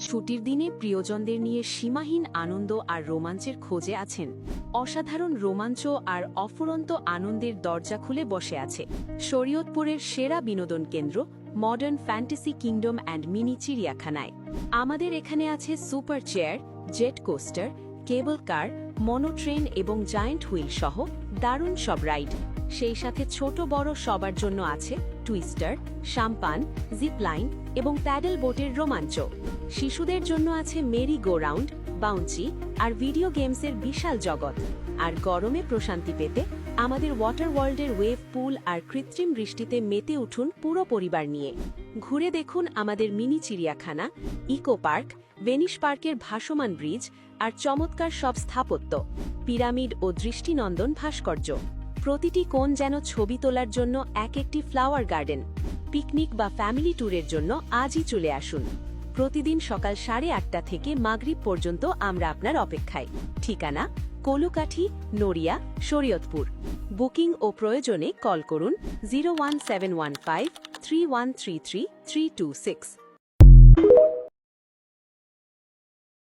ছুটির দিনে প্রিয়জনদের নিয়ে সীমাহীন আনন্দ আর রোমাঞ্চের খোঁজে আছেন। অসাধারণ রোমাঞ্চ আর অফুরন্ত আনন্দের দরজা খুলে বসে আছে শরীয়তপুরের সেরা বিনোদন কেন্দ্র modern fantasy kingdom and mini চিড়িয়াখানায়। আমাদের এখানে আছে সুপার চেয়ার, জেট কোস্টার, কেবল কার, মনো ট্রেন এবং জায়ান্ট হুইল সহ দারুণ সব রাইড। সেই সাথে ছোট বড় সবার জন্য আছে টুইস্টার, শাম্পান, জিপলাইন এবং প্যাডেল বোটের রোমাঞ্চ। শিশুদের জন্য আছে মেরি গো রাউন্ড, বাউন্সি আর ভিডিও গেমসের বিশাল জগৎ। আর গরমে প্রশান্তি পেতে আমাদের ওয়াটার ওয়ার্ল্ডের ওয়েভ পুল আর কৃত্রিম বৃষ্টিতে মেতে উঠুন পুরো পরিবার নিয়ে। ঘুরে দেখুন আমাদের মিনি চিড়িয়াখানা, ইকো পার্ক, ভেনিস পার্কের ভাসমান ব্রিজ আর চমৎকার সব স্থাপত্য, পিরামিড ও দৃষ্টিনন্দন ভাস্কর্য। প্রতিটি কোণ যেন ছবি তোলার জন্য এক একটি ফ্লাওয়ার গার্ডেন। পিকনিক বা ফ্যামিলি ট্যুরের জন্য আজই চলে আসুন। প্রতিদিন সকাল 8:30 থেকে মাগরিব পর্যন্ত আমরা আপনার অপেক্ষায়। ঠিকানা কলুকাঠি, নড়িয়া, শরীয়তপুর। বুকিং ও প্রয়োজনে কল করুন 01715 3133 326।